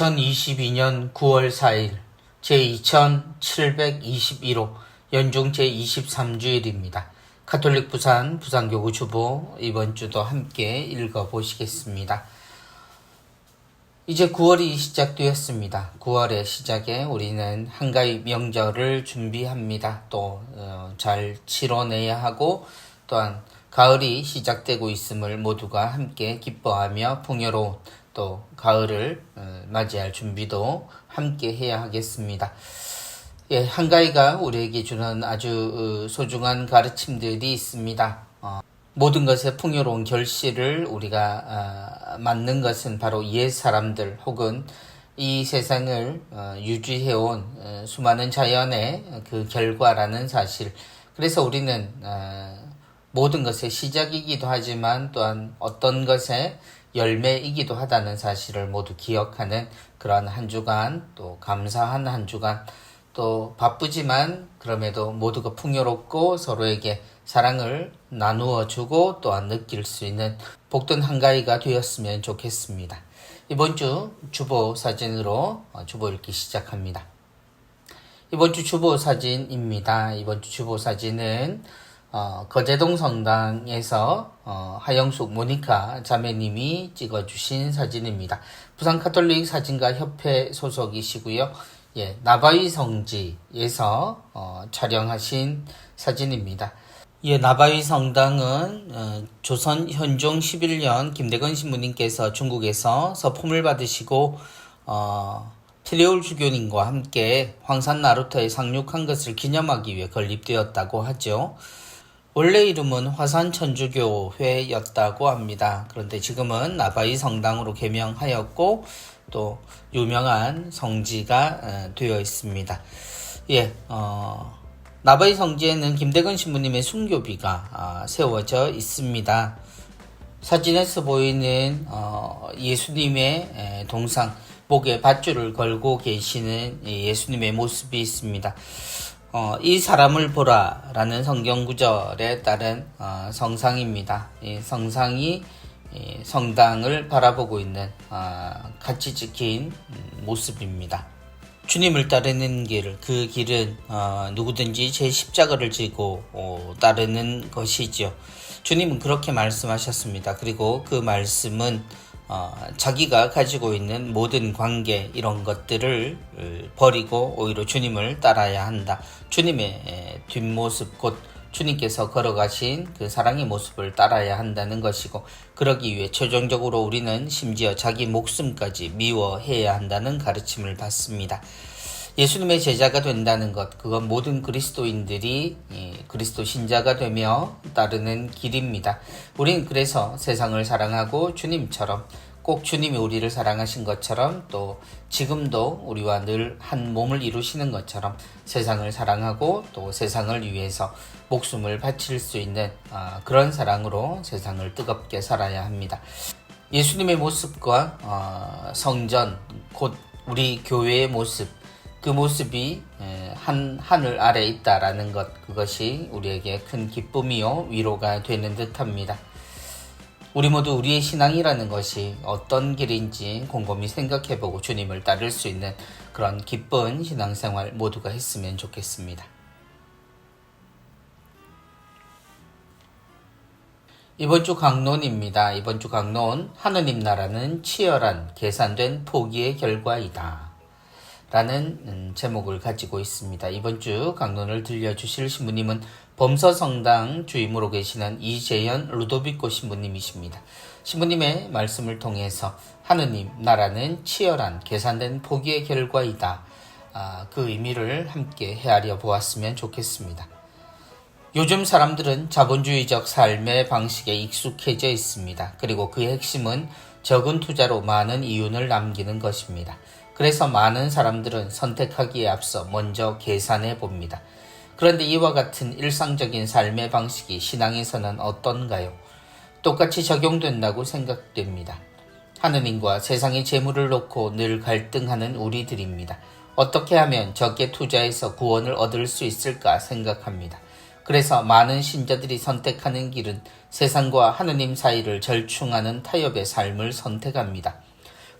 2022년 9월 4일 제2721호 연중 제23주일입니다. 가톨릭 부산 부산교구 주보 이번 주도 함께 읽어보시겠습니다. 이제 9월이 시작되었습니다. 9월의 시작에 우리는 한가위 명절을 준비합니다. 또 잘 치러내야 하고 또한 가을이 시작되고 있음을 모두가 함께 기뻐하며 풍요로운 또 가을을 맞이할 준비도 함께 해야 하겠습니다. 예, 한가위가 우리에게 주는 아주 소중한 가르침들이 있습니다. 모든 것의 풍요로운 결실을 우리가 맞는 것은 바로 옛 사람들 혹은 이 세상을 유지해온 수많은 자연의 그 결과라는 사실. 그래서 우리는 모든 것의 시작이기도 하지만 또한 어떤 것의 열매이기도 하다는 사실을 모두 기억하는 그런 한 주간, 또 감사한 한 주간, 또 바쁘지만 그럼에도 모두가 풍요롭고 서로에게 사랑을 나누어 주고 또한 느낄 수 있는 복된 한가위가 되었으면 좋겠습니다. 이번 주 주보 사진으로 주보 읽기 시작합니다. 이번 주 주보 사진입니다. 이번 주 주보 사진은 거제동 성당에서 하영숙 모니카 자매님이 찍어주신 사진입니다. 부산 가톨릭 사진가 협회 소속이시고요. 예, 나바위 성지에서 촬영하신 사진입니다. 예, 나바위 성당은 조선 현종 11년 김대건 신부님께서 중국에서 서품을 받으시고 피레올 주교님과 함께 황산 나루터에 상륙한 것을 기념하기 위해 건립되었다고 하죠. 원래 이름은 화산천주교회였다고 합니다. 그런데 지금은 나바위 성당으로 개명하였고 또 유명한 성지가 되어 있습니다. 예, 나바위 성지에는 김대건 신부님의 순교비가 세워져 있습니다. 사진에서 보이는 예수님의 동상, 목에 밧줄을 걸고 계시는 예수님의 모습이 있습니다. 이 사람을 보라 라는 성경 구절에 따른 성상입니다. 이 성상이 성당을 바라보고 있는 같이 찍힌 모습입니다. 주님을 따르는 길, 그 길은 누구든지 제 십자가를 지고 따르는 것이죠. 주님은 그렇게 말씀하셨습니다. 그리고 그 말씀은 자기가 가지고 있는 모든 관계 이런 것들을 버리고 오히려 주님을 따라야 한다. 주님의 뒷모습 곧 주님께서 걸어가신 그 사랑의 모습을 따라야 한다는 것이고 그러기 위해 최종적으로 우리는 심지어 자기 목숨까지 미워해야 한다는 가르침을 받습니다. 예수님의 제자가 된다는 것, 그건 모든 그리스도인들이 그리스도 신자가 되며 따르는 길입니다. 우린 그래서 세상을 사랑하고 주님처럼 꼭 주님이 우리를 사랑하신 것처럼 또 지금도 우리와 늘 한 몸을 이루시는 것처럼 세상을 사랑하고 또 세상을 위해서 목숨을 바칠 수 있는 그런 사랑으로 세상을 뜨겁게 살아야 합니다. 예수님의 모습과 성전, 곧 우리 교회의 모습, 그 모습이 하늘 아래 있다라는 것, 그것이 우리에게 큰 기쁨이요 위로가 되는 듯합니다. 우리 모두 우리의 신앙이라는 것이 어떤 길인지 곰곰이 생각해보고 주님을 따를 수 있는 그런 기쁜 신앙생활 모두가 했으면 좋겠습니다. 이번 주 강론입니다. 이번 주 강론, 하느님 나라는 치열한 계산된 포기의 결과이다 라는 제목을 가지고 있습니다. 이번 주 강론을 들려주실 신부님은 범서성당 주임으로 계시는 이재현 루도비코 신부님이십니다. 신부님의 말씀을 통해서 하느님 나라는 치열한 계산된 포기의 결과이다. 그 의미를 함께 헤아려 보았으면 좋겠습니다. 요즘 사람들은 자본주의적 삶의 방식에 익숙해져 있습니다. 그리고 그 핵심은 적은 투자로 많은 이윤을 남기는 것입니다. 그래서 많은 사람들은 선택하기에 앞서 먼저 계산해 봅니다. 그런데 이와 같은 일상적인 삶의 방식이 신앙에서는 어떤가요? 똑같이 적용된다고 생각됩니다. 하느님과 세상의 재물을 놓고 늘 갈등하는 우리들입니다. 어떻게 하면 적게 투자해서 구원을 얻을 수 있을까 생각합니다. 그래서 많은 신자들이 선택하는 길은 세상과 하느님 사이를 절충하는 타협의 삶을 선택합니다.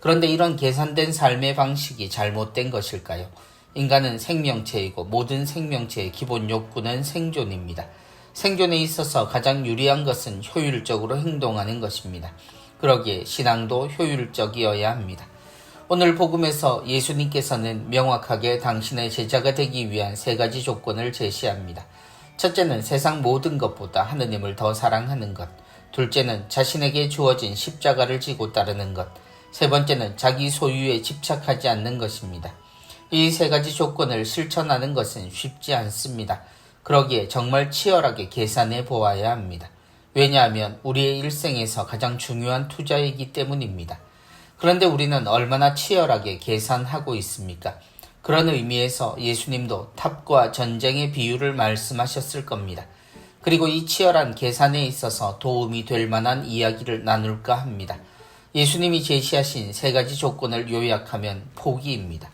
그런데 이런 계산된 삶의 방식이 잘못된 것일까요? 인간은 생명체이고 모든 생명체의 기본 욕구는 생존입니다. 생존에 있어서 가장 유리한 것은 효율적으로 행동하는 것입니다. 그러기에 신앙도 효율적이어야 합니다. 오늘 복음에서 예수님께서는 명확하게 당신의 제자가 되기 위한 3가지 조건을 제시합니다. 첫째는 세상 모든 것보다 하느님을 더 사랑하는 것. 둘째는 자신에게 주어진 십자가를 지고 따르는 것. 세 번째는 자기 소유에 집착하지 않는 것입니다. 이 3가지 조건을 실천하는 것은 쉽지 않습니다. 그러기에 정말 치열하게 계산해 보아야 합니다. 왜냐하면 우리의 일생에서 가장 중요한 투자이기 때문입니다. 그런데 우리는 얼마나 치열하게 계산하고 있습니까? 그런 의미에서 예수님도 탑과 전쟁의 비유를 말씀하셨을 겁니다. 그리고 이 치열한 계산에 있어서 도움이 될 만한 이야기를 나눌까 합니다. 예수님이 제시하신 3가지 조건을 요약하면 포기입니다.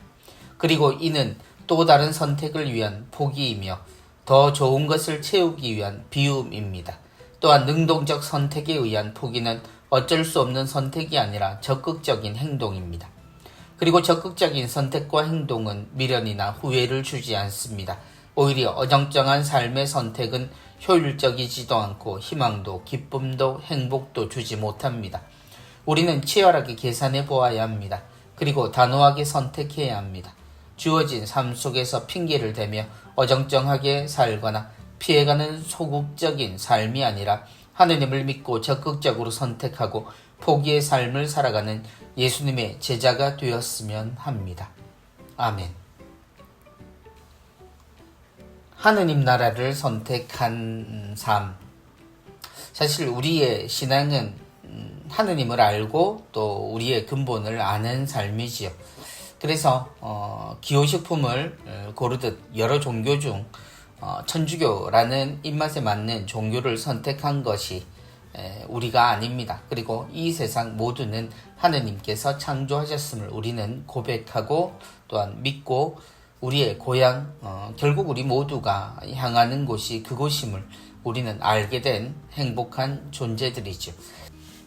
그리고 이는 또 다른 선택을 위한 포기이며 더 좋은 것을 채우기 위한 비움입니다. 또한 능동적 선택에 의한 포기는 어쩔 수 없는 선택이 아니라 적극적인 행동입니다. 그리고 적극적인 선택과 행동은 미련이나 후회를 주지 않습니다. 오히려 어정쩡한 삶의 선택은 효율적이지도 않고 희망도 기쁨도 행복도 주지 못합니다. 우리는 치열하게 계산해 보아야 합니다. 그리고 단호하게 선택해야 합니다. 주어진 삶 속에서 핑계를 대며 어정쩡하게 살거나 피해가는 소극적인 삶이 아니라 하느님을 믿고 적극적으로 선택하고 포기의 삶을 살아가는 예수님의 제자가 되었으면 합니다. 아멘. 하느님 나라를 선택한 삶. 사실 우리의 신앙은 하느님을 알고 또 우리의 근본을 아는 삶이지요. 그래서 기호식품을 고르듯 여러 종교 중 천주교라는 입맛에 맞는 종교를 선택한 것이 우리가 아닙니다. 그리고 이 세상 모두는 하느님께서 창조하셨음을 우리는 고백하고 또한 믿고 우리의 고향, 결국 우리 모두가 향하는 곳이 그곳임을 우리는 알게 된 행복한 존재들이죠.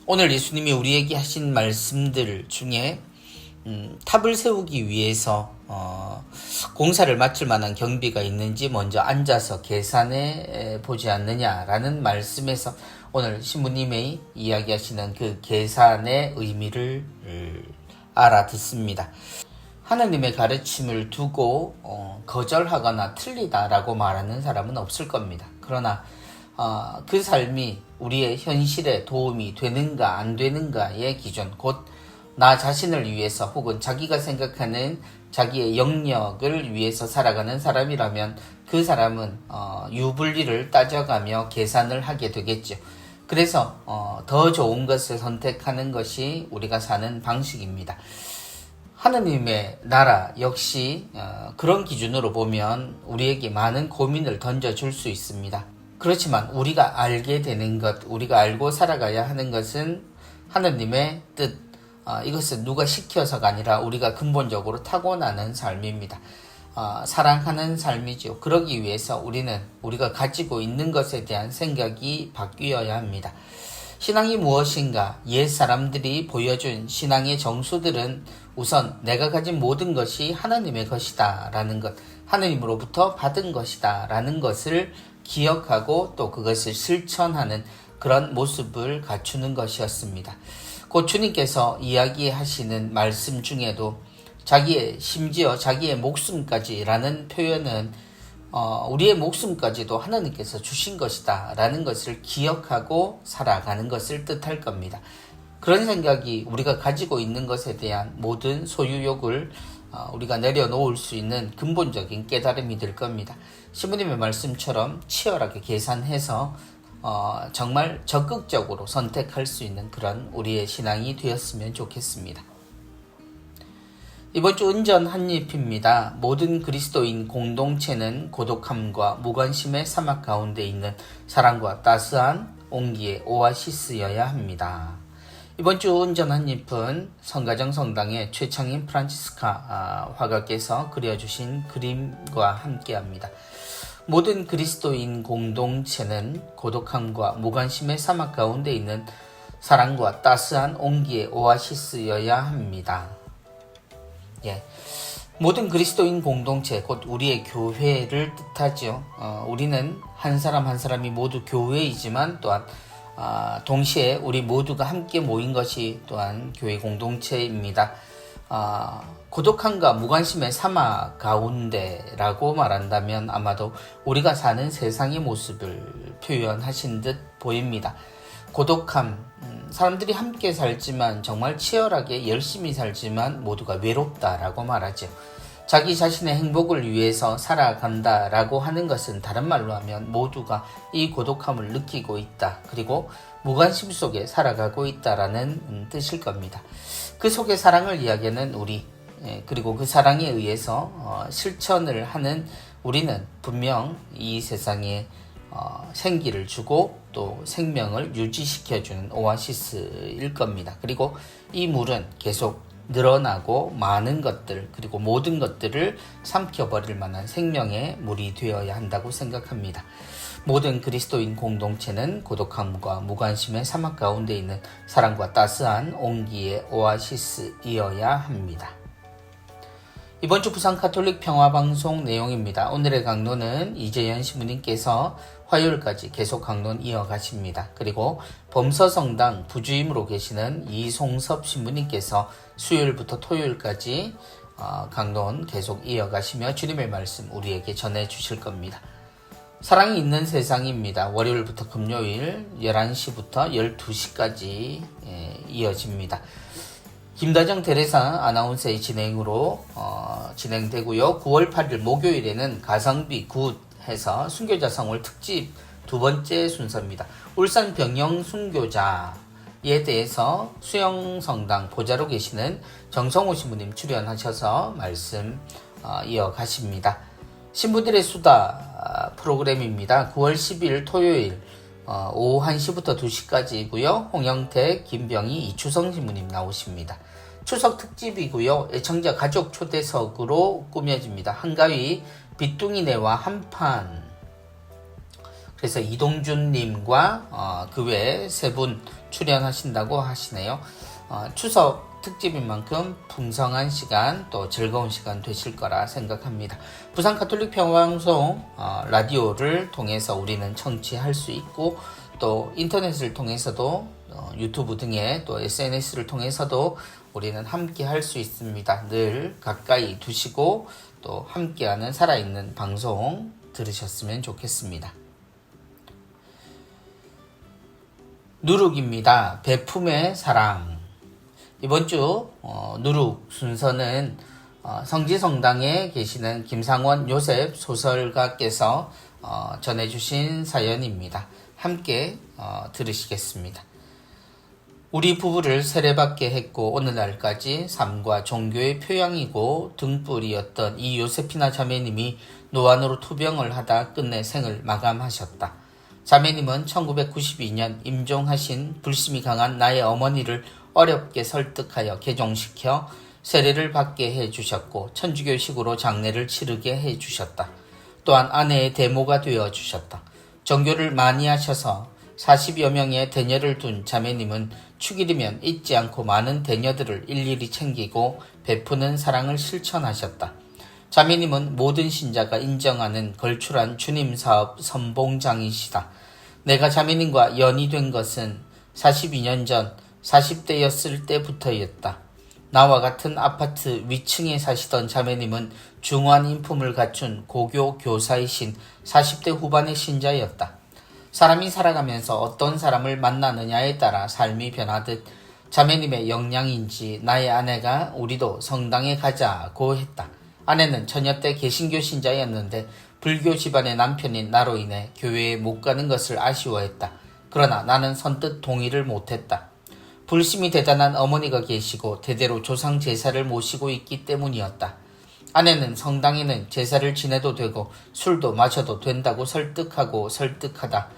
오늘 예수님이 우리에게 하신 말씀들 중에 탑을 세우기 위해서 공사를 맡을 만한 경비가 있는지 먼저 앉아서 계산해 보지 않느냐라는 말씀에서 오늘 신부님의 이야기하시는 그 계산의 의미를 알아듣습니다. 하나님의 가르침을 두고 거절하거나 틀리다라고 말하는 사람은 없을 겁니다. 그러나 그 삶이 우리의 현실에 도움이 되는가 안 되는가의 기준, 곧 나 자신을 위해서 혹은 자기가 생각하는 자기의 영역을 위해서 살아가는 사람이라면 그 사람은 유불리를 따져가며 계산을 하게 되겠죠. 그래서 더 좋은 것을 선택하는 것이 우리가 사는 방식입니다. 하느님의 나라 역시 그런 기준으로 보면 우리에게 많은 고민을 던져줄 수 있습니다. 그렇지만 우리가 알게 되는 것, 우리가 알고 살아가야 하는 것은 하느님의 뜻, 이것은 누가 시켜서가 아니라 우리가 근본적으로 타고나는 삶입니다. 사랑하는 삶이죠. 그러기 위해서 우리는 우리가 가지고 있는 것에 대한 생각이 바뀌어야 합니다. 신앙이 무엇인가? 옛 사람들이 보여준 신앙의 정수들은 우선 내가 가진 모든 것이 하나님의 것이다 라는 것, 하나님으로부터 받은 것이다 라는 것을 기억하고 또 그것을 실천하는 그런 모습을 갖추는 것이었습니다. 곧 주님께서 이야기하시는 말씀 중에도 심지어 자기의 목숨까지라는 표현은 우리의 목숨까지도 하나님께서 주신 것이다 라는 것을 기억하고 살아가는 것을 뜻할 겁니다. 그런 생각이 우리가 가지고 있는 것에 대한 모든 소유욕을 우리가 내려놓을 수 있는 근본적인 깨달음이 될 겁니다. 신부님의 말씀처럼 치열하게 계산해서 정말 적극적으로 선택할 수 있는 그런 우리의 신앙이 되었으면 좋겠습니다. 이번 주 은전 한입입니다. 모든 그리스도인 공동체는 고독함과 무관심의 사막 가운데 있는 사랑과 따스한 온기의 오아시스여야 합니다. 이번 주 은전 한입은 성가정 성당의 최창인 프란치스카 화가께서 그려주신 그림과 함께합니다. 모든 그리스도인 공동체는 고독함과 무관심의 사막 가운데 있는 사랑과 따스한 온기의 오아시스여야 합니다. 예. 모든 그리스도인 공동체, 곧 우리의 교회를 뜻하죠. 우리는 한 사람 한 사람이 모두 교회이지만 또한 동시에 우리 모두가 함께 모인 것이 또한 교회 공동체입니다. 고독함과 무관심의 사막 가운데라고 말한다면 아마도 우리가 사는 세상의 모습을 표현하신 듯 보입니다. 고독함, 사람들이 함께 살지만 정말 치열하게 열심히 살지만 모두가 외롭다라고 말하죠. 자기 자신의 행복을 위해서 살아간다라고 하는 것은 다른 말로 하면 모두가 이 고독함을 느끼고 있다. 그리고 무관심 속에 살아가고 있다라는 뜻일 겁니다. 그 속에 사랑을 이야기하는 우리, 그리고 그 사랑에 의해서 실천을 하는 우리는 분명 이 세상에 생기를 주고 또 생명을 유지시켜주는 오아시스일 겁니다. 그리고 이 물은 계속 늘어나고 많은 것들 그리고 모든 것들을 삼켜버릴 만한 생명의 물이 되어야 한다고 생각합니다. 모든 그리스도인 공동체는 고독함과 무관심의 사막 가운데 있는 사랑과 따스한 온기의 오아시스이어야 합니다. 이번 주 부산 가톨릭 평화방송 내용입니다. 오늘의 강론은 이재현 신부님께서 화요일까지 계속 강론 이어가십니다. 그리고 범서성당 부주임으로 계시는 이송섭 신부님께서 수요일부터 토요일까지 강론 계속 이어가시며 주님의 말씀 우리에게 전해주실 겁니다. 사랑이 있는 세상입니다. 월요일부터 금요일 11시부터 12시까지 이어집니다. 김다정 테레사 아나운서의 진행으로 진행되고요. 9월 8일 목요일에는 가성비 굿 해서 순교자 성월 특집 두 번째 순서입니다. 울산 병영 순교자에 대해서 수영성당 보좌로 계시는 정성호 신부님 출연하셔서 말씀 이어가십니다. 신부들의 수다 프로그램입니다. 9월 10일 토요일 오후 1시부터 2시까지이고요. 홍영택, 김병희, 이추성 신부님 나오십니다. 추석 특집이고요. 애청자 가족 초대석으로 꾸며집니다. 한가위 빗둥이네와 한판. 그래서 이동준님과 그 외에 세 분 출연하신다고 하시네요. 추석 특집인 만큼 풍성한 시간 또 즐거운 시간 되실 거라 생각합니다. 부산 가톨릭 평화방송 라디오를 통해서 우리는 청취할 수 있고 또 인터넷을 통해서도 유튜브 등의 또 SNS를 통해서도 우리는 함께 할 수 있습니다. 늘 가까이 두시고 또 함께하는 살아있는 방송 들으셨으면 좋겠습니다. 누룩입니다. 베품의 사랑. 이번 주 누룩 순서는 성지성당에 계시는 김상원 요셉 소설가께서 전해주신 사연입니다. 함께 들으시겠습니다. 우리 부부를 세례받게 했고 오늘날까지 삶과 종교의 표양이고 등불이었던 이 요세피나 자매님이 노안으로 투병을 하다 끝내 생을 마감하셨다. 자매님은 1992년 임종하신 불심이 강한 나의 어머니를 어렵게 설득하여 개종시켜 세례를 받게 해주셨고 천주교식으로 장례를 치르게 해주셨다. 또한 아내의 대모가 되어주셨다. 정교를 많이 하셔서 40여 명의 대녀를 둔 자매님은 축일이면 잊지 않고 많은 대녀들을 일일이 챙기고 베푸는 사랑을 실천하셨다. 자매님은 모든 신자가 인정하는 걸출한 주님 사업 선봉장이시다. 내가 자매님과 연이 된 것은 42년 전 40대였을 때부터였다. 나와 같은 아파트 위층에 사시던 자매님은 중환 인품을 갖춘 고교 교사이신 40대 후반의 신자였다. 사람이 살아가면서 어떤 사람을 만나느냐에 따라 삶이 변하듯 자매님의 역량인지 나의 아내가 우리도 성당에 가자고 했다. 아내는 처녀 때 개신교 신자였는데 불교 집안의 남편인 나로 인해 교회에 못 가는 것을 아쉬워했다. 그러나 나는 선뜻 동의를 못했다. 불심이 대단한 어머니가 계시고 대대로 조상 제사를 모시고 있기 때문이었다. 아내는 성당에는 제사를 지내도 되고 술도 마셔도 된다고 설득하다.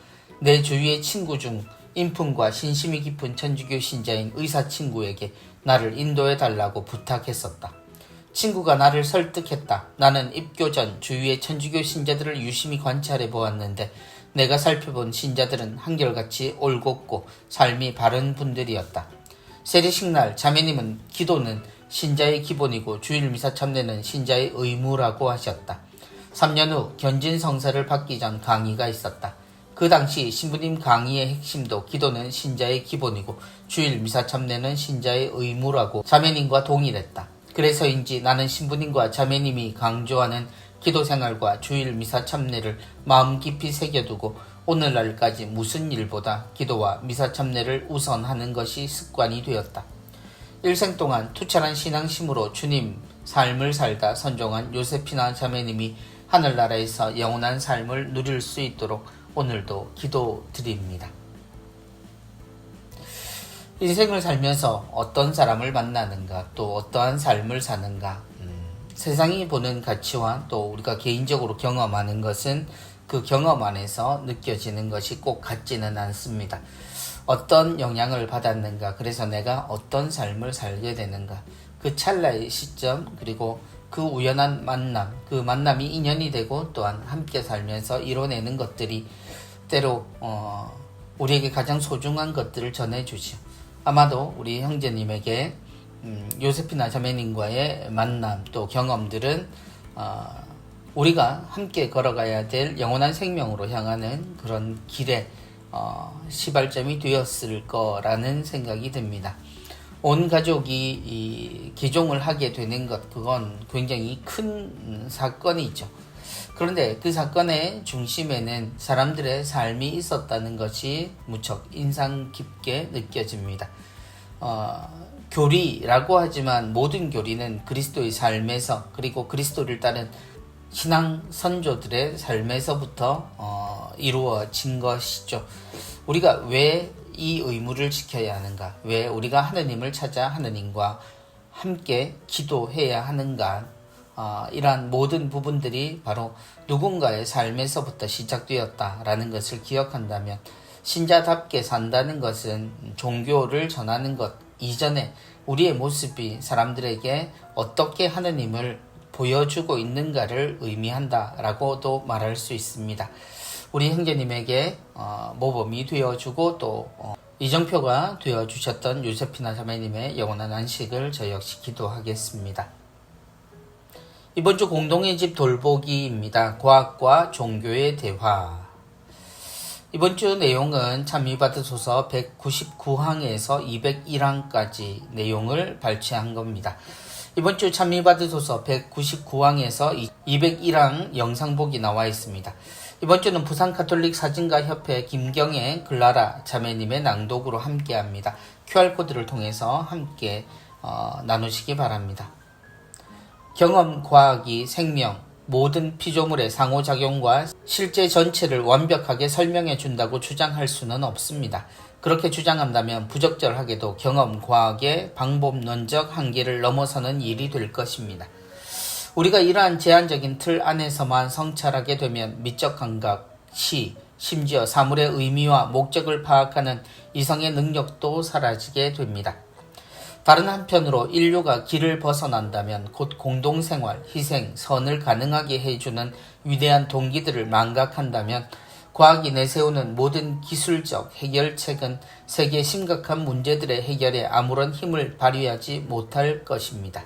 내 주위의 친구 중 인품과 신심이 깊은 천주교 신자인 의사 친구에게 나를 인도해달라고 부탁했었다. 친구가 나를 설득했다. 나는 입교 전 주위의 천주교 신자들을 유심히 관찰해 보았는데 내가 살펴본 신자들은 한결같이 올곧고 삶이 바른 분들이었다. 세례식날 자매님은 기도는 신자의 기본이고 주일 미사 참례는 신자의 의무라고 하셨다. 3년 후 견진 성사를 받기 전 강의가 있었다. 그 당시 신부님 강의의 핵심도 기도는 신자의 기본이고 주일 미사 참례는 신자의 의무라고 자매님과 동일했다. 그래서인지 나는 신부님과 자매님이 강조하는 기도생활과 주일 미사 참례를 마음 깊이 새겨두고 오늘날까지 무슨 일보다 기도와 미사 참례를 우선하는 것이 습관이 되었다. 일생 동안 투철한 신앙심으로 주님 삶을 살다 선종한 요세피나 자매님이 하늘나라에서 영원한 삶을 누릴 수 있도록 오늘도 기도드립니다. 인생을 살면서 어떤 사람을 만나는가, 또 어떠한 삶을 사는가, 세상이 보는 가치와 또 우리가 개인적으로 경험하는 것은 그 경험 안에서 느껴지는 것이 꼭 같지는 않습니다. 어떤 영향을 받았는가, 그래서 내가 어떤 삶을 살게 되는가, 그 찰나의 시점, 그리고 그 우연한 만남, 그 만남이 인연이 되고 또한 함께 살면서 이뤄내는 것들이 때로 우리에게 가장 소중한 것들을 전해주죠. 아마도 우리 형제님에게 요세피나 자매님과의 만남 또 경험들은 우리가 함께 걸어가야 될 영원한 생명으로 향하는 그런 길에 시발점이 되었을 거라는 생각이 듭니다. 온 가족이 이 개종을 하게 되는 것, 그건 굉장히 큰 사건이죠. 그런데 그 사건의 중심에는 사람들의 삶이 있었다는 것이 무척 인상 깊게 느껴집니다. 교리라고 하지만 모든 교리는 그리스도의 삶에서, 그리고 그리스도를 따른 신앙 선조들의 삶에서부터 이루어진 것이죠. 우리가 왜 이 의무를 지켜야 하는가? 왜 우리가 하느님을 찾아 하느님과 함께 기도해야 하는가? 이러한 모든 부분들이 바로 누군가의 삶에서부터 시작되었다라는 것을 기억한다면, 신자답게 산다는 것은 종교를 전하는 것 이전에 우리의 모습이 사람들에게 어떻게 하느님을 보여주고 있는가를 의미한다라고도 말할 수 있습니다. 우리 형제님에게 모범이 되어주고 또 이정표가 되어주셨던 요세피나 자매님의 영원한 안식을 저 역시 기도하겠습니다. 이번 주 공동의 집 돌보기입니다. 과학과 종교의 대화. 이번 주 내용은 참미받으소서 199항에서 201항까지 내용을 발췌한 겁니다. 이번 주 참미받으소서 199항에서 201항 영상복이 나와 있습니다. 이번 주는 부산 가톨릭 사진가 협회 김경애 글라라 자매님의 낭독으로 함께합니다. QR코드를 통해서 함께 나누시기 바랍니다. 경험, 과학이 생명, 모든 피조물의 상호작용과 실제 전체를 완벽하게 설명해 준다고 주장할 수는 없습니다. 그렇게 주장한다면 부적절하게도 경험, 과학의 방법론적 한계를 넘어서는 일이 될 것입니다. 우리가 이러한 제한적인 틀 안에서만 성찰하게 되면 미적 감각, 시, 심지어 사물의 의미와 목적을 파악하는 이성의 능력도 사라지게 됩니다. 다른 한편으로 인류가 길을 벗어난다면 곧 공동생활, 희생, 선을 가능하게 해주는 위대한 동기들을 망각한다면 과학이 내세우는 모든 기술적 해결책은 세계의 심각한 문제들의 해결에 아무런 힘을 발휘하지 못할 것입니다.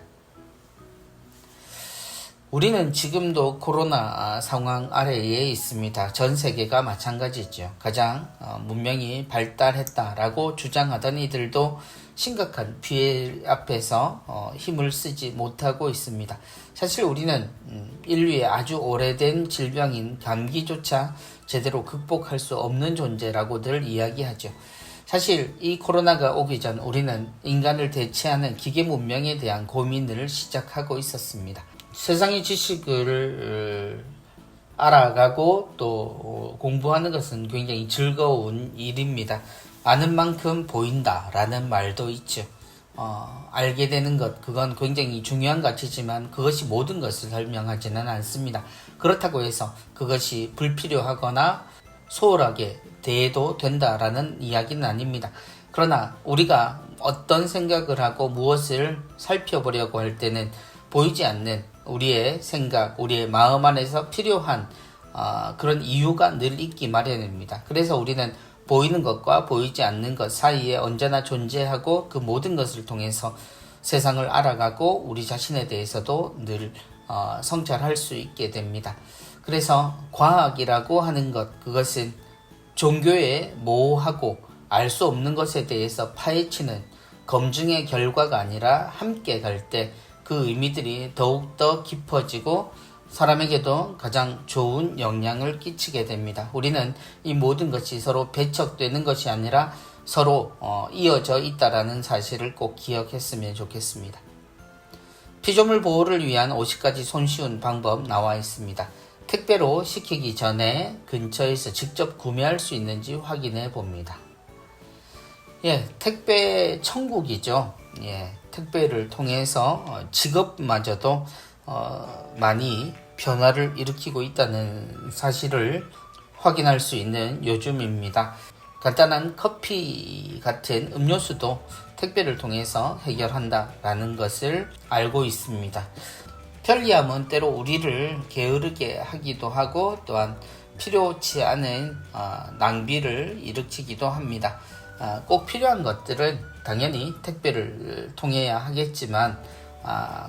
우리는 지금도 코로나 상황 아래에 있습니다. 전 세계가 마찬가지죠. 가장 문명이 발달했다라고 주장하던 이들도 심각한 피해 앞에서 힘을 쓰지 못하고 있습니다. 사실 우리는 인류의 아주 오래된 질병인 감기조차 제대로 극복할 수 없는 존재라고들 이야기하죠. 사실 이 코로나가 오기 전 우리는 인간을 대체하는 기계 문명에 대한 고민을 시작하고 있었습니다. 세상의 지식을 알아가고 또 공부하는 것은 굉장히 즐거운 일입니다. 아는 만큼 보인다라는 말도 있죠. 알게 되는 것, 그건 굉장히 중요한 가치지만 그것이 모든 것을 설명하지는 않습니다. 그렇다고 해서 그것이 불필요하거나 소홀하게 대해도 된다라는 이야기는 아닙니다. 그러나 우리가 어떤 생각을 하고 무엇을 살펴보려고 할 때는 보이지 않는 우리의 생각, 우리의 마음 안에서 필요한 그런 이유가 늘 있기 마련입니다. 그래서 우리는 보이는 것과 보이지 않는 것 사이에 언제나 존재하고 그 모든 것을 통해서 세상을 알아가고 우리 자신에 대해서도 늘 성찰할 수 있게 됩니다. 그래서 과학이라고 하는 것, 그것은 종교의 모호하고 알 수 없는 것에 대해서 파헤치는 검증의 결과가 아니라 함께 갈 때 그 의미들이 더욱더 깊어지고 사람에게도 가장 좋은 영향을 끼치게 됩니다. 우리는 이 모든 것이 서로 배척되는 것이 아니라 서로 이어져 있다라는 사실을 꼭 기억했으면 좋겠습니다. 피조물 보호를 위한 50가지 손쉬운 방법 나와 있습니다. 택배로 시키기 전에 근처에서 직접 구매할 수 있는지 확인해 봅니다. 택배 천국이죠. 택배를 통해서 직업마저도 많이 변화를 일으키고 있다는 사실을 확인할 수 있는 요즘입니다. 간단한 커피 같은 음료수도 택배를 통해서 해결한다라는 것을 알고 있습니다. 편리함은 때로 우리를 게으르게 하기도 하고 또한 필요치 않은 낭비를 일으키기도 합니다. 꼭 필요한 것들은 당연히 택배를 통해야 하겠지만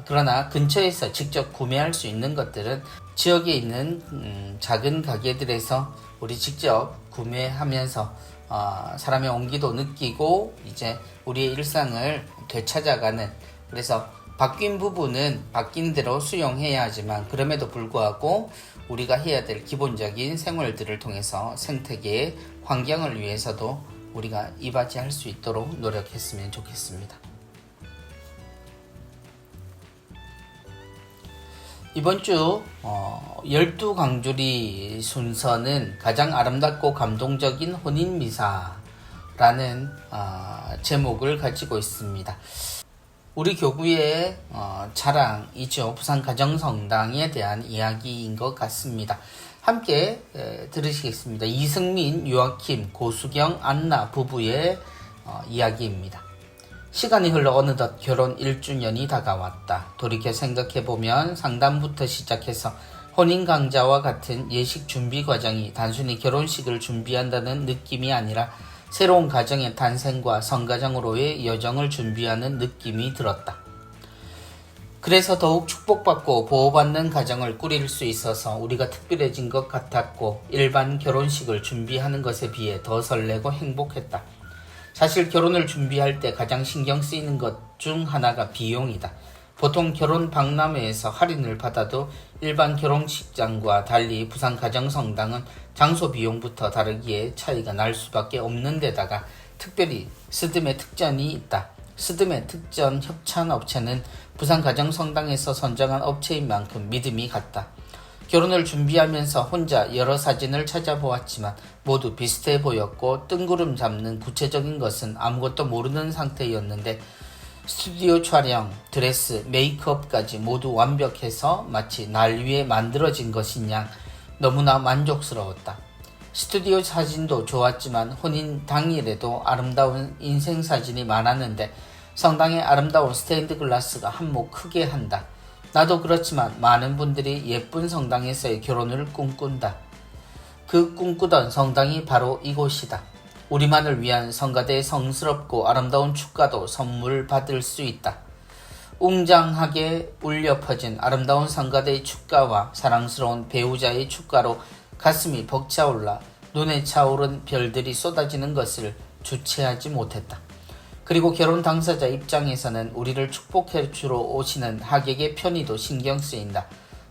그러나 근처에서 직접 구매할 수 있는 것들은 지역에 있는 작은 가게들에서 우리 직접 구매하면서 사람의 온기도 느끼고 이제 우리의 일상을 되찾아가는, 그래서 바뀐 부분은 바뀐 대로 수용해야 하지만 그럼에도 불구하고 우리가 해야 될 기본적인 생활들을 통해서 생태계의 환경을 위해서도 우리가 이바지할 수 있도록 노력했으면 좋겠습니다. 이번 주 12강주리 순서는 가장 아름답고 감동적인 혼인미사라는 제목을 가지고 있습니다. 우리 교구의 자랑이죠. 부산가정성당에 대한 이야기인 것 같습니다. 함께 들으시겠습니다. 이승민, 유아킴, 고수경, 안나 부부의 이야기입니다. 시간이 흘러 어느덧 결혼 1주년이 다가왔다. 돌이켜 생각해보면 상담부터 시작해서 혼인 강좌와 같은 예식 준비 과정이 단순히 결혼식을 준비한다는 느낌이 아니라 새로운 가정의 탄생과 성가정으로의 여정을 준비하는 느낌이 들었다. 그래서 더욱 축복받고 보호받는 가정을 꾸릴 수 있어서 우리가 특별해진 것 같았고 일반 결혼식을 준비하는 것에 비해 더 설레고 행복했다. 사실 결혼을 준비할 때 가장 신경 쓰이는 것 중 하나가 비용이다. 보통 결혼 박람회에서 할인을 받아도 일반 결혼식장과 달리 부산 가정성당은 장소 비용부터 다르기에 차이가 날 수밖에 없는 데다가 특별히 스드메 특전이 있다. 스드메 특전 협찬업체는 부산 가정성당에서 선정한 업체인 만큼 믿음이 갔다. 결혼을 준비하면서 혼자 여러 사진을 찾아보았지만 모두 비슷해 보였고 뜬구름 잡는 구체적인 것은 아무것도 모르는 상태였는데 스튜디오 촬영, 드레스, 메이크업까지 모두 완벽해서 마치 날 위해 만들어진 것인 양 너무나 만족스러웠다. 스튜디오 사진도 좋았지만 혼인 당일에도 아름다운 인생 사진이 많았는데 성당의 아름다운 스테인드 글라스가 한몫 크게 한다. 나도 그렇지만 많은 분들이 예쁜 성당에서의 결혼을 꿈꾼다. 그 꿈꾸던 성당이 바로 이곳이다. 우리만을 위한 성가대의 성스럽고 아름다운 축가도 선물 받을 수 있다. 웅장하게 울려 퍼진 아름다운 성가대의 축가와 사랑스러운 배우자의 축가로 가슴이 벅차올라 눈에 차오른 별들이 쏟아지는 것을 주체하지 못했다. 그리고 결혼 당사자 입장에서는 우리를 축복해 주러 오시는 하객의 편의도 신경 쓰인다.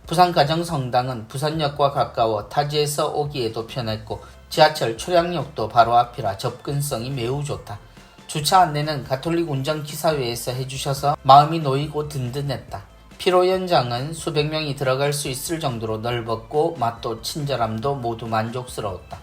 부산 가정성당은 부산역과 가까워 타지에서 오기에도 편했고 지하철 초량역도 바로 앞이라 접근성이 매우 좋다. 주차 안내는 가톨릭 운전기사회에서 해주셔서 마음이 놓이고 든든했다. 피로 연장은 수백 명이 들어갈 수 있을 정도로 넓었고 맛도 친절함도 모두 만족스러웠다.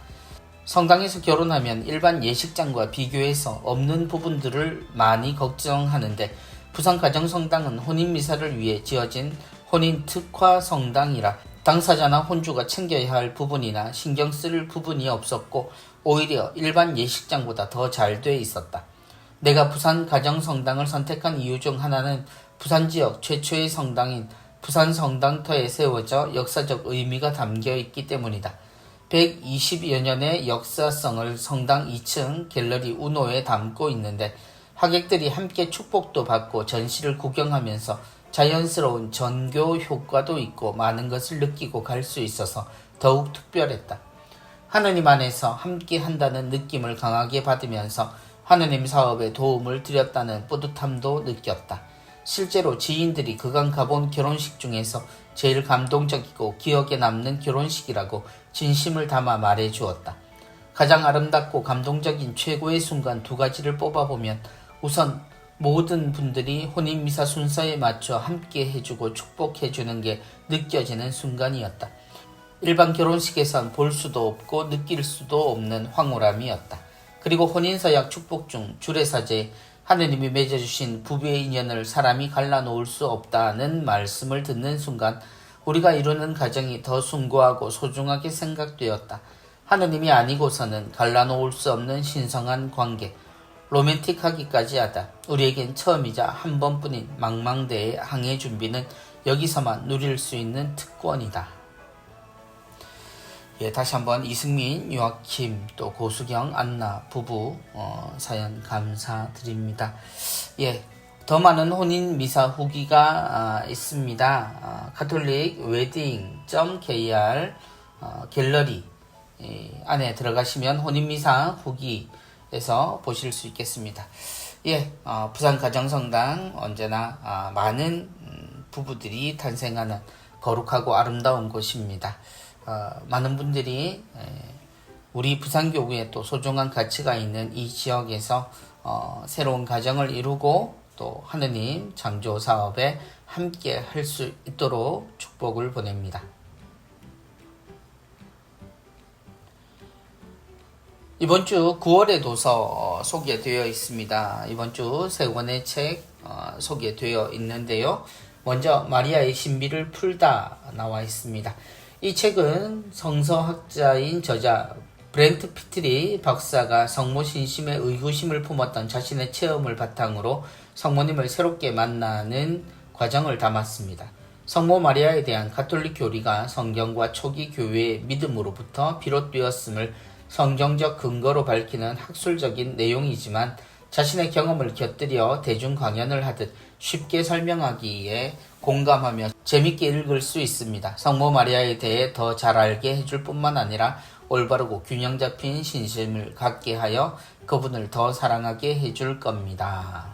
성당에서 결혼하면 일반 예식장과 비교해서 없는 부분들을 많이 걱정하는데 부산 가정성당은 혼인미사를 위해 지어진 혼인 특화 성당이라 당사자나 혼주가 챙겨야 할 부분이나 신경 쓸 부분이 없었고 오히려 일반 예식장보다 더 잘 돼 있었다. 내가 부산 가정성당을 선택한 이유 중 하나는 부산 지역 최초의 성당인 부산 성당터에 세워져 역사적 의미가 담겨 있기 때문이다. 120여 년의 역사성을 성당 2층 갤러리 우노에 담고 있는데 하객들이 함께 축복도 받고 전시를 구경하면서 자연스러운 전교 효과도 있고 많은 것을 느끼고 갈 수 있어서 더욱 특별했다. 하느님 안에서 함께 한다는 느낌을 강하게 받으면서 하느님 사업에 도움을 드렸다는 뿌듯함도 느꼈다. 실제로 지인들이 그간 가본 결혼식 중에서 제일 감동적이고 기억에 남는 결혼식이라고 진심을 담아 말해 주었다. 가장 아름답고 감동적인 최고의 순간 두 가지를 뽑아보면 우선 모든 분들이 혼인미사 순서에 맞춰 함께 해주고 축복해주는 게 느껴지는 순간이었다. 일반 결혼식에선 볼 수도 없고 느낄 수도 없는 황홀함이었다. 그리고 혼인서약 축복 중 주례사제 하느님이 맺어주신 부부의 인연을 사람이 갈라놓을 수 없다는 말씀을 듣는 순간 우리가 이루는 가정이 더 숭고하고 소중하게 생각되었다. 하느님이 아니고서는 갈라놓을 수 없는 신성한 관계, 로맨틱하기까지 하다. 우리에겐 처음이자 한 번뿐인 망망대해 항해 준비는 여기서만 누릴 수 있는 특권이다. 예, 다시 한번 이승민, 요아킴, 또 고수경, 안나 부부 사연 감사드립니다. 예, 더 많은 혼인 미사 후기가 있습니다. 가톨릭 웨딩.kr 갤러리 안에 들어가시면 혼인 미사 후기에서 보실 수 있겠습니다. 예, 부산 가정성당 언제나 많은 부부들이 탄생하는 거룩하고 아름다운 곳입니다. 많은 분들이 우리 부산교구에 또 소중한 가치가 있는 이 지역에서 새로운 가정을 이루고 또 하느님 창조 사업에 함께 할 수 있도록 축복을 보냅니다. 이번 주 9월의 도서 소개되어 있습니다. 이번 주 세 권의 책 소개되어 있는데요. 먼저 마리아의 신비를 풀다 나와 있습니다. 이 책은 성서학자인 저자 브렌트 피트리 박사가 성모 신심에 의구심을 품었던 자신의 체험을 바탕으로 성모님을 새롭게 만나는 과정을 담았습니다. 성모 마리아에 대한 가톨릭 교리가 성경과 초기 교회의 믿음으로부터 비롯되었음을 성경적 근거로 밝히는 학술적인 내용이지만 자신의 경험을 곁들여 대중 강연을 하듯 쉽게 설명하기에 공감하며 재밌게 읽을 수 있습니다. 성모 마리아에 대해 더 잘 알게 해줄 뿐만 아니라 올바르고 균형 잡힌 신심을 갖게 하여 그분을 더 사랑하게 해줄 겁니다.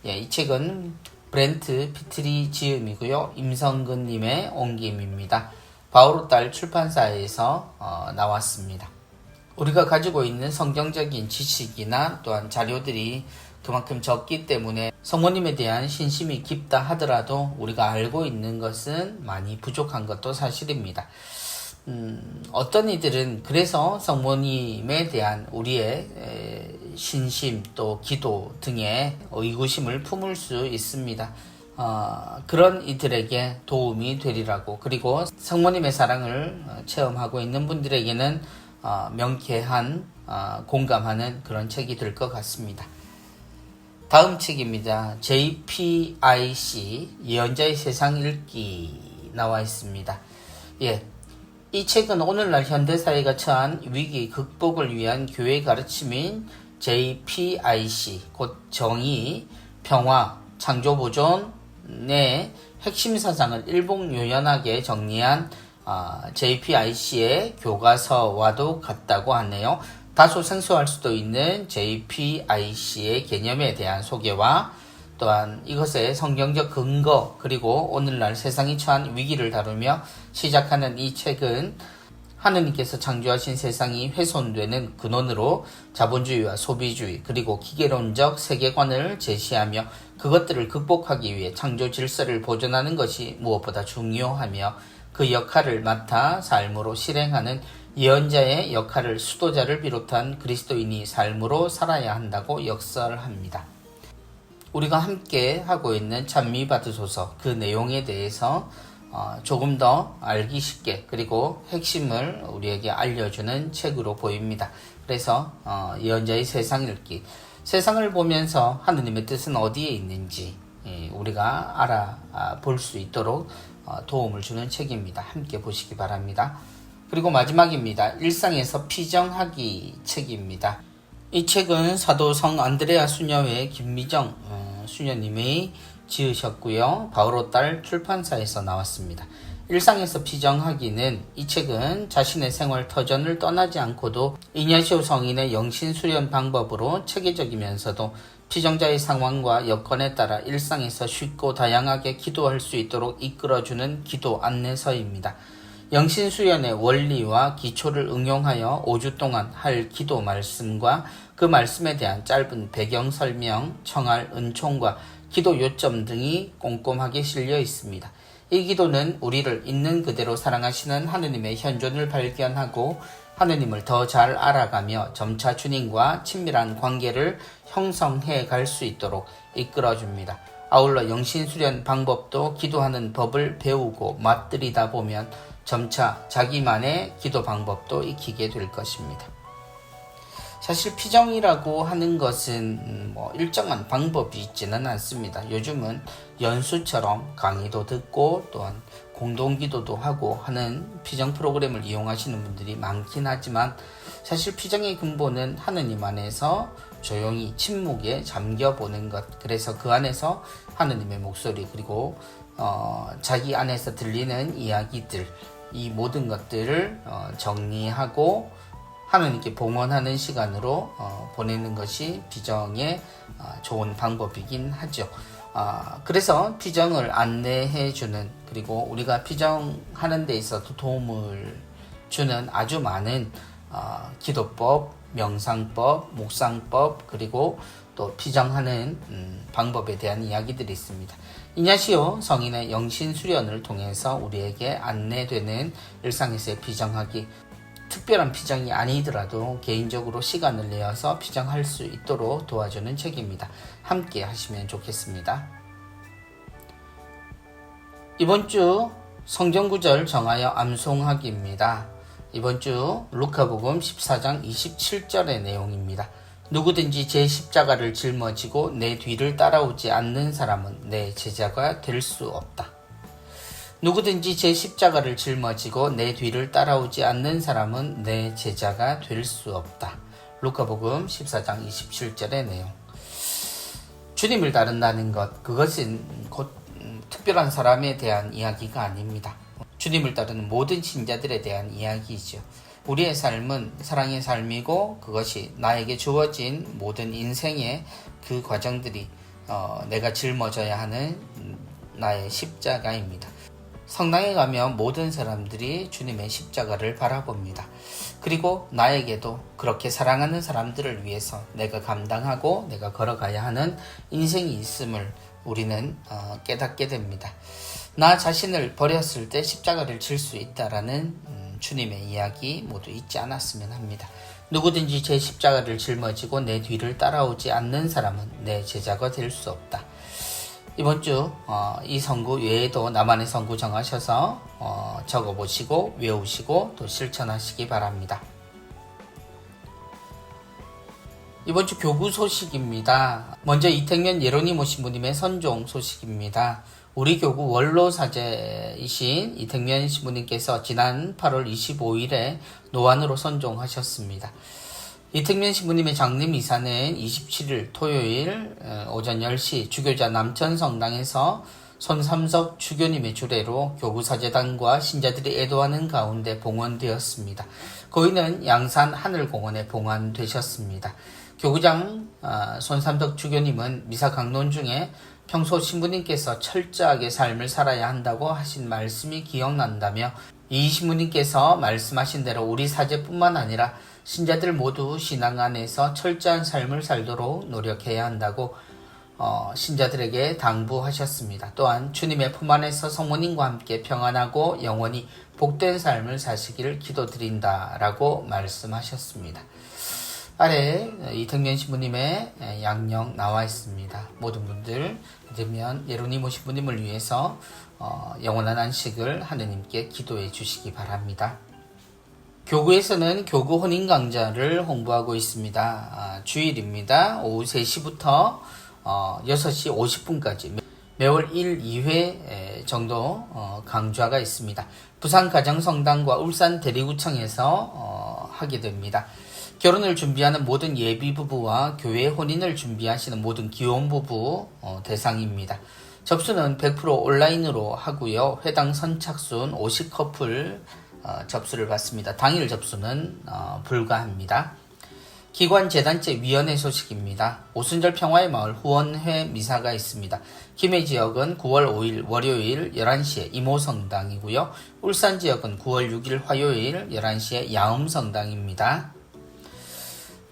예, 이 책은 브렌트 피트리 지음이고요. 임성근님의 옮김입니다. 바오로딸 출판사에서 나왔습니다. 우리가 가지고 있는 성경적인 지식이나 또한 자료들이 그만큼 적기 때문에 성모님에 대한 신심이 깊다 하더라도 우리가 알고 있는 것은 많이 부족한 것도 사실입니다. 어떤 이들은 그래서 성모님에 대한 우리의 신심 또 기도 등의 의구심을 품을 수 있습니다. 그런 이들에게 도움이 되리라고, 그리고 성모님의 사랑을 체험하고 있는 분들에게는 명쾌한 공감하는 그런 책이 될 것 같습니다. 다음 책입니다. JPIC 예언자의 세상 읽기 나와 있습니다. 예, 이 책은 오늘날 현대사회가 처한 위기 극복을 위한 교회 가르침인 JPIC, 곧 정의, 평화, 창조보존의 핵심 사상을 일목요연하게 정리한 JPIC의 교과서와도 같다고 하네요. 다소 생소할 수도 있는 JPIC의 개념에 대한 소개와 또한 이것의 성경적 근거, 그리고 오늘날 세상이 처한 위기를 다루며 시작하는 이 책은 하느님께서 창조하신 세상이 훼손되는 근원으로 자본주의와 소비주의 그리고 기계론적 세계관을 제시하며 그것들을 극복하기 위해 창조 질서를 보존하는 것이 무엇보다 중요하며 그 역할을 맡아 삶으로 실행하는 예언자의 역할을 수도자를 비롯한 그리스도인이 삶으로 살아야 한다고 역설합니다. 우리가 함께 하고 있는 찬미 받으소서, 그 내용에 대해서 조금 더 알기 쉽게 그리고 핵심을 우리에게 알려주는 책으로 보입니다. 그래서 예언자의 세상 읽기, 세상을 보면서 하느님의 뜻은 어디에 있는지, 우리가 알아볼 수 있도록 도움을 주는 책입니다. 함께 보시기 바랍니다. 그리고 마지막입니다. 일상에서 피정하기 책입니다. 이 책은 사도성 안드레아 수녀회 김미정 수녀님이 지으셨고요. 바오로딸 출판사에서 나왔습니다. 일상에서 피정하기는 이 책은 자신의 생활 터전을 떠나지 않고도 이냐시오 성인의 영신수련 방법으로 체계적이면서도 피정자의 상황과 여건에 따라 일상에서 쉽고 다양하게 기도할 수 있도록 이끌어주는 기도 안내서입니다. 영신수련의 원리와 기초를 응용하여 5주 동안 할 기도 말씀과 그 말씀에 대한 짧은 배경 설명, 청할 은총과 기도 요점 등이 꼼꼼하게 실려 있습니다. 이 기도는 우리를 있는 그대로 사랑하시는 하느님의 현존을 발견하고 하느님을 더 잘 알아가며 점차 주님과 친밀한 관계를 형성해 갈 수 있도록 이끌어줍니다. 아울러 영신수련 방법도 기도하는 법을 배우고 맛들이다 보면 점차 자기만의 기도 방법도 익히게 될 것입니다. 사실 피정이라고 하는 것은 일정한 방법이 있지는 않습니다. 요즘은 연수처럼 강의도 듣고 또한 공동기도도 하고 하는 피정 프로그램을 이용하시는 분들이 많긴 하지만 사실 피정의 근본은 하느님 안에서 조용히 침묵에 잠겨보는 것, 그래서 그 안에서 하느님의 목소리 그리고 자기 안에서 들리는 이야기들, 이 모든 것들을 정리하고 하느님께 봉헌하는 시간으로 보내는 것이 피정의 좋은 방법이긴 하죠. 그래서 피정을 안내해주는, 그리고 우리가 피정하는 데 있어서 도움을 주는 아주 많은 기도법, 명상법, 묵상법, 그리고 또 피정하는 방법에 대한 이야기들이 있습니다. 이냐시오 성인의 영신수련을 통해서 우리에게 안내되는 일상에서의 피정하기, 특별한 피정이 아니더라도 개인적으로 시간을 내어서 피정할 수 있도록 도와주는 책입니다. 함께 하시면 좋겠습니다. 이번 주 성경구절 정하여 암송하기입니다. 이번 주 루카복음 14장 27절의 내용입니다. 누구든지 제 십자가를 짊어지고 내 뒤를 따라오지 않는 사람은 내 제자가 될 수 없다. 누구든지 제 십자가를 짊어지고 내 뒤를 따라오지 않는 사람은 내 제자가 될 수 없다. 루카복음 14장 27절의 내용. 주님을 따른다는 것, 그것은 곧 특별한 사람에 대한 이야기가 아닙니다. 주님을 따르는 모든 신자들에 대한 이야기이죠. 우리의 삶은 사랑의 삶이고 그것이 나에게 주어진 모든 인생의 그 과정들이 내가 짊어져야 하는 나의 십자가입니다. 성당에 가면 모든 사람들이 주님의 십자가를 바라봅니다. 그리고 나에게도 그렇게 사랑하는 사람들을 위해서 내가 감당하고 내가 걸어가야 하는 인생이 있음을 우리는 깨닫게 됩니다. 나 자신을 버렸을 때 십자가를 질 수 있다라는 주님의 이야기 모두 잊지 않았으면 합니다. 누구든지 제 십자가를 짊어지고 내 뒤를 따라오지 않는 사람은 내 제자가 될 수 없다. 이번 주 이 성구 외에도 나만의 성구 정하셔서 적어보시고 외우시고 또 실천하시기 바랍니다. 이번 주 교구 소식입니다. 먼저 이택면 예로니모 신부님의 선종 소식입니다. 우리 교구 원로 사제이신 이택면 신부님께서 지난 8월 25일에 노안으로 선종하셨습니다. 이택면 신부님의 장례 미사는 27일 토요일 오전 10시 주교자 남천성당에서 손삼석 주교님의 주례로 교구사제단과 신자들이 애도하는 가운데 봉헌되었습니다. 고인은 양산 하늘공원에 봉헌되셨습니다. 교구장 손삼석 주교님은 미사 강론 중에 평소 신부님께서 철저하게 삶을 살아야 한다고 하신 말씀이 기억난다며 이 신부님께서 말씀하신 대로 우리 사제뿐만 아니라 신자들 모두 신앙 안에서 철저한 삶을 살도록 노력해야 한다고 신자들에게 당부하셨습니다. 또한 주님의 품 안에서 성모님과 함께 평안하고 영원히 복된 삶을 사시기를 기도드린다라고 말씀하셨습니다. 아래 이택면 신부님의 양령 나와 있습니다. 모든 분들 이제면 예로니모 신부님을 위해서 영원한 안식을 하느님께 기도해 주시기 바랍니다. 교구에서는 교구 혼인 강좌를 홍보하고 있습니다. 주일입니다. 오후 3시부터 6시 50분까지 매월 1, 2회 정도 강좌가 있습니다. 부산 가정성당과 울산 대리구청에서 하게 됩니다. 결혼을 준비하는 모든 예비부부와 교회 혼인을 준비하시는 모든 기혼부부 대상입니다. 접수는 100% 온라인으로 하고요. 회당 선착순 50커플 접수를 받습니다. 당일 접수는 불가합니다. 기관 재단체 위원회 소식입니다. 오순절 평화의 마을 후원회 미사가 있습니다. 김해 지역은 9월 5일 월요일 11시에 이모성당이고요. 울산 지역은 9월 6일 화요일 11시에 야음성당입니다.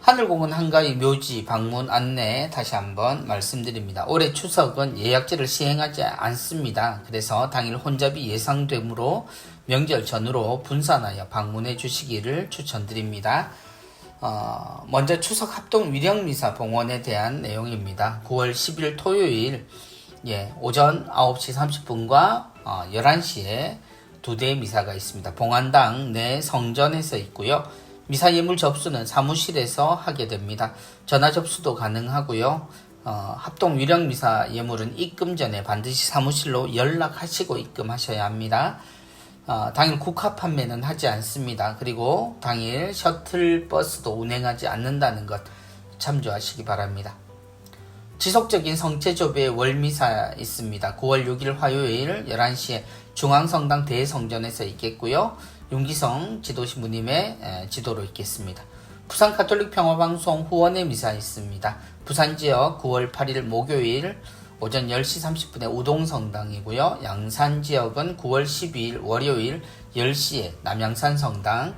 하늘공원 한가위 묘지 방문 안내 다시 한번 말씀드립니다. 올해 추석은 예약제를 시행하지 않습니다. 그래서 당일 혼잡이 예상되므로 명절 전후로 분산하여 방문해 주시기를 추천드립니다. 먼저 추석 합동 위령미사 봉헌에 대한 내용입니다. 9월 10일 토요일 오전 9시 30분과 11시에 두 대의 미사가 있습니다. 봉안당 내 성전에서 있고요. 미사 예물 접수는 사무실에서 하게 됩니다. 전화 접수도 가능하고요. 합동 위령미사 예물은 입금 전에 반드시 사무실로 연락하시고 입금하셔야 합니다. 당일 국화 판매는 하지 않습니다. 그리고 당일 셔틀버스도 운행하지 않는다는 것 참조하시기 바랍니다. 지속적인 성체조배의 월미사 있습니다. 9월 6일 화요일 11시에 중앙성당 대성전에서 있겠고요. 윤기성 지도신부님의 지도로 있겠습니다. 부산 가톨릭 평화방송 후원의 미사 있습니다. 부산지역 9월 8일 목요일 오전 10시 30분에 우동성당이고요. 양산지역은 9월 12일 월요일 10시에 남양산성당,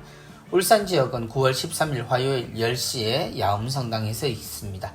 울산지역은 9월 13일 화요일 10시에 야음성당에서 있습니다.